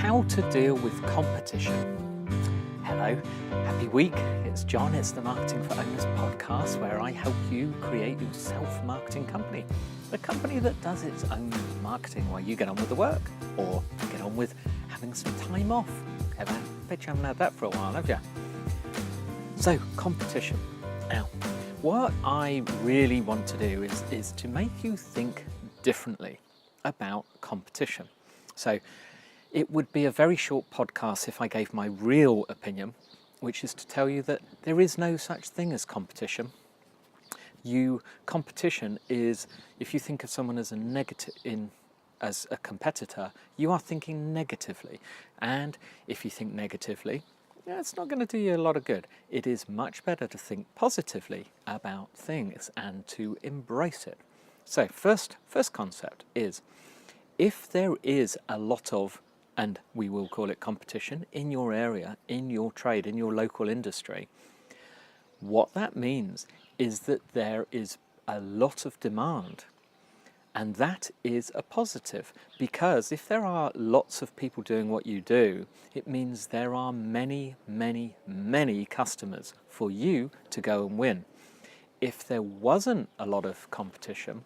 how to deal with competition. Hello, happy week. It's John. It's the Marketing for Owners podcast, where I help you create your self-marketing company. A company that does its own marketing while you get on with the work or get on with having some time off. Bet you haven't had that for a while, have you? So, competition. Now, what I really want to do is to make you think differently about competition. So, it would be a very short podcast if I gave my real opinion, which is to tell you that there is no such thing as competition. Competition is, if you think of someone as as a competitor, you are thinking negatively. And if you think negatively, it's not going to do you a lot of good. It is much better to think positively about things and to embrace it. So first concept is, if there is a lot of, and we will call it competition, in your area, in your trade, in your local industry, what that means is that there is a lot of demand. And that is a positive, because if there are lots of people doing what you do, it means there are many, many, many customers for you to go and win. If there wasn't a lot of competition,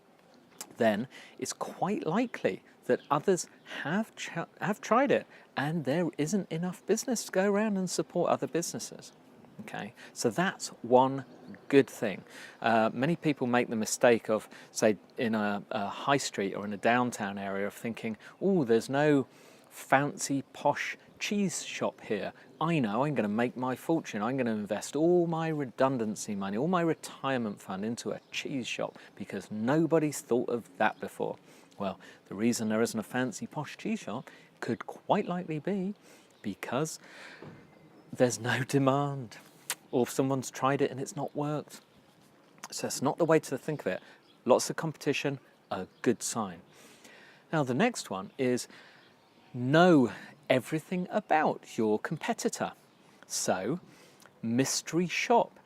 then it's quite likely that others have tried it and there isn't enough business to go around and support other businesses. Okay, so that's one good thing. Many people make the mistake of, say, in a high street or in a downtown area, of thinking, oh, there's no fancy posh cheese shop here. I know, I'm going to make my fortune. I'm going to invest all my redundancy money, all my retirement fund into a cheese shop, because nobody's thought of that before. Well, the reason there isn't a fancy posh cheese shop could quite likely be because there's no demand, or if someone's tried it and it's not worked. So it's not the way to think of it. Lots of competition, a good sign. Now the next one is, know everything about your competitor. So, mystery shop.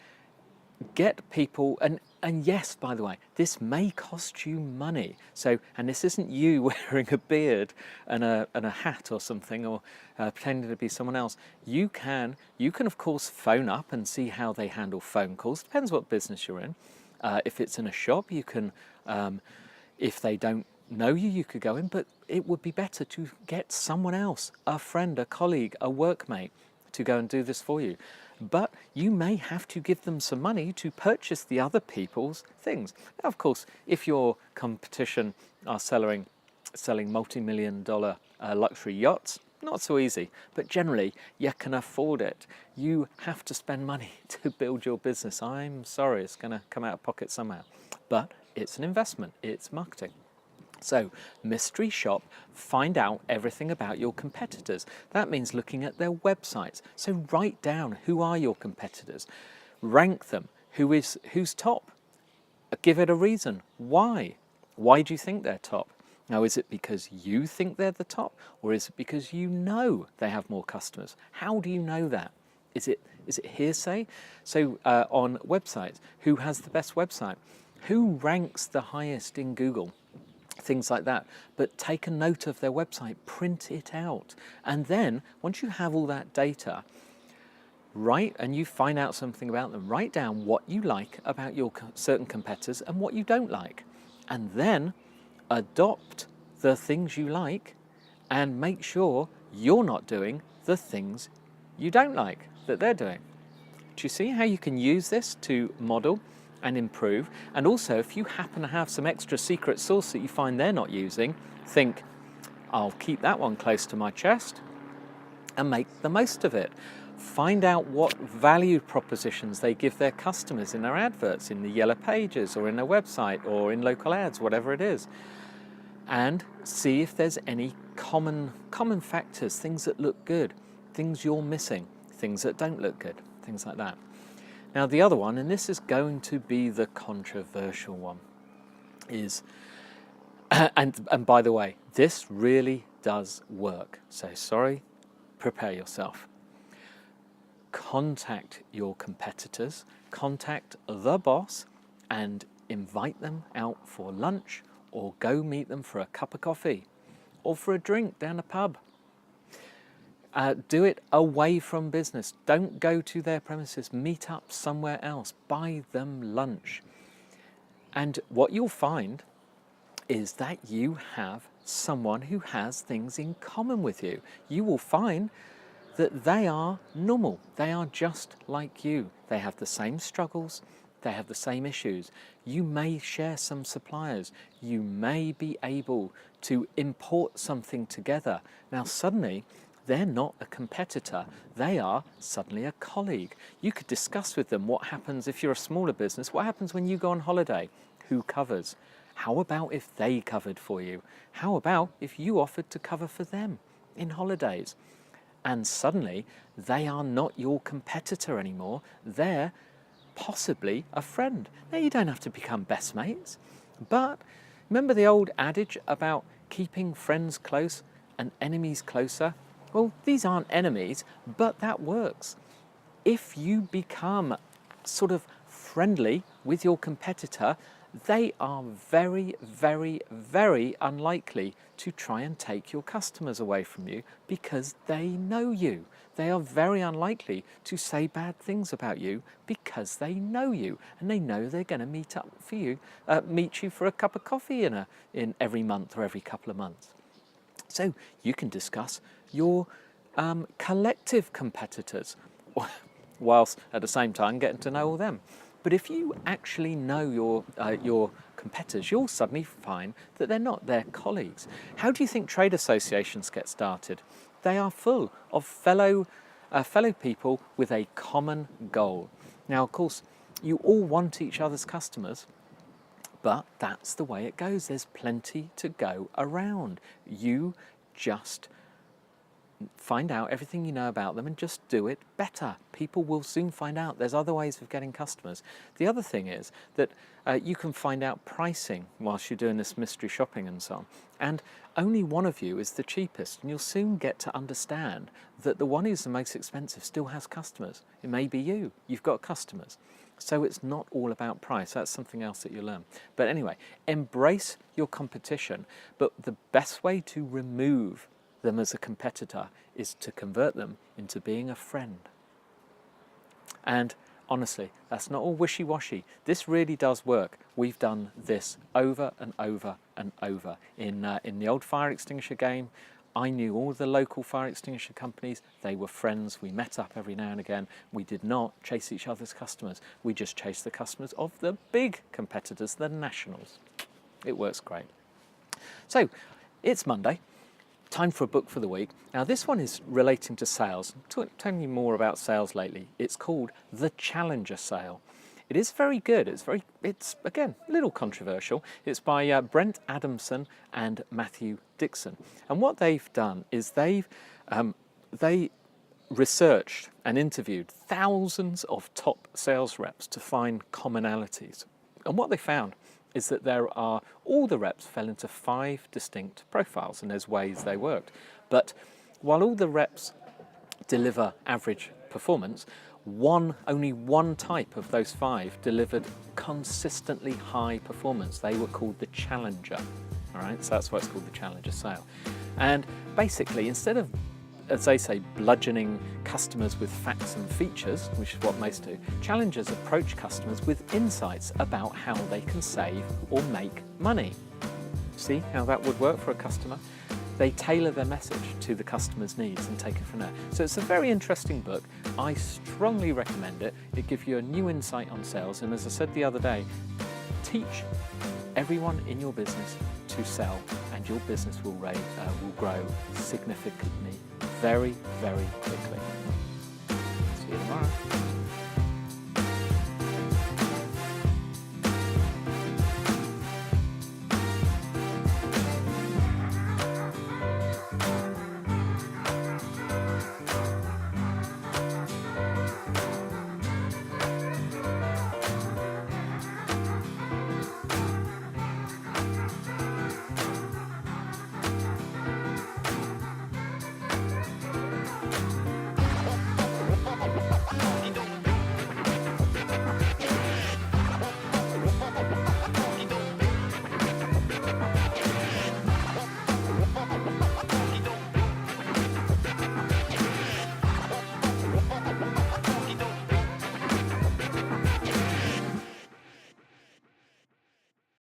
Get people, and yes, by the way, this may cost you money. So, and this isn't you wearing a beard and a hat or something, or pretending to be someone else. You can of course phone up and see how they handle phone calls. Depends what business you're in. If it's in a shop, you can, if they don't know you, you could go in, but it would be better to get someone else, a friend, a colleague, a workmate, to go and do this for you. But you may have to give them some money to purchase the other people's things. Now, of course, if your competition are selling multi-million-dollar luxury yachts, not so easy, but generally you can afford it. You have to spend money to build your business. I'm sorry, it's going to come out of pocket somehow, but it's an investment, it's marketing. So, mystery shop, find out everything about your competitors. That means looking at their websites. So write down, who are your competitors? Rank them. Who's top? Give it a reason. Why? Why do you think they're top? Now, is it because you think they're the top, or is it because you know they have more customers? How do you know that? Is it hearsay? So on websites, who has the best website? Who ranks the highest in Google? Things like that. But take a note of their website, print it out. And then, once you have all that data, and you find out something about them, write down what you like about your certain competitors and what you don't like. And then adopt the things you like and make sure you're not doing the things you don't like that they're doing. Do you see how you can use this to model and improve? And also, if you happen to have some extra secret sauce that you find they're not using, think, I'll keep that one close to my chest and make the most of it. Find out what value propositions they give their customers in their adverts, in the yellow pages, or in their website, or in local ads, whatever it is. And see if there's any common factors, things that look good, things you're missing, things that don't look good, things like that. Now the other one, and this is going to be the controversial one, is, and by the way, this really does work. So sorry, prepare yourself. Contact your competitors, contact the boss, and invite them out for lunch, or go meet them for a cup of coffee, or for a drink down a pub. Do it away from business. Don't go to their premises. Meet up somewhere else. Buy them lunch. And what you'll find is that you have someone who has things in common with you. You will find that they are normal. They are just like you. They have the same struggles. They have the same issues. You may share some suppliers. You may be able to import something together. Now suddenly, they're not a competitor. They are suddenly a colleague. You could discuss with them what happens if you're a smaller business. What happens when you go on holiday? Who covers? How about if they covered for you? How about if you offered to cover for them in holidays? And suddenly, they are not your competitor anymore. They're possibly a friend. Now, you don't have to become best mates, but remember the old adage about keeping friends close and enemies closer? Well, these aren't enemies, but that works. If you become sort of friendly with your competitor, they are very, very, very unlikely to try and take your customers away from you because they know you. They are very unlikely to say bad things about you because they know you and they know they're going to meet you for a cup of coffee in every month or every couple of months. So you can discuss your collective competitors whilst at the same time getting to know all them. But if you actually know your competitors, you'll suddenly find that they're not, they're colleagues. How do you think trade associations get started? They are full of fellow people with a common goal. Now, of course, you all want each other's customers, but that's the way it goes. There's plenty to go around. You just find out everything you know about them and just do it better. People will soon find out there's other ways of getting customers. The other thing is that you can find out pricing whilst you're doing this mystery shopping and so on. And only one of you is the cheapest, and you'll soon get to understand that the one who's the most expensive still has customers. It may be you. You've got customers. So it's not all about price. That's something else that you learn. But anyway, embrace your competition. But the best way to remove them as a competitor is to convert them into being a friend. And honestly, that's not all wishy-washy. This really does work. We've done this over and over and over. In the old fire extinguisher game, I knew all the local fire extinguisher companies. They were friends. We met up every now and again. We did not chase each other's customers. We just chased the customers of the big competitors, the nationals. It works great. So, it's Monday. Time for a book for the week. Now this one is relating to sales. I'm telling you more about sales lately. It's called The Challenger Sale. It is very good. It's again, a little controversial. It's by Brent Adamson and Matthew Dixon. And what they've done is they researched and interviewed thousands of top sales reps to find commonalities. And what they found is that all the reps fell into 5 distinct profiles, and there's ways they worked. But while all the reps deliver average performance, only one type of those 5 delivered consistently high performance. They were called the Challenger. All right, so that's why it's called the Challenger Sale. And basically, instead of, as they say, bludgeoning customers with facts and features, which is what most do, challengers approach customers with insights about how they can save or make money. See how that would work for a customer? They tailor their message to the customer's needs and take it from there. So it's a very interesting book. I strongly recommend it. It gives you a new insight on sales, and as I said the other day, teach everyone in your business to sell, and your business will grow significantly very, very quickly. See you tomorrow.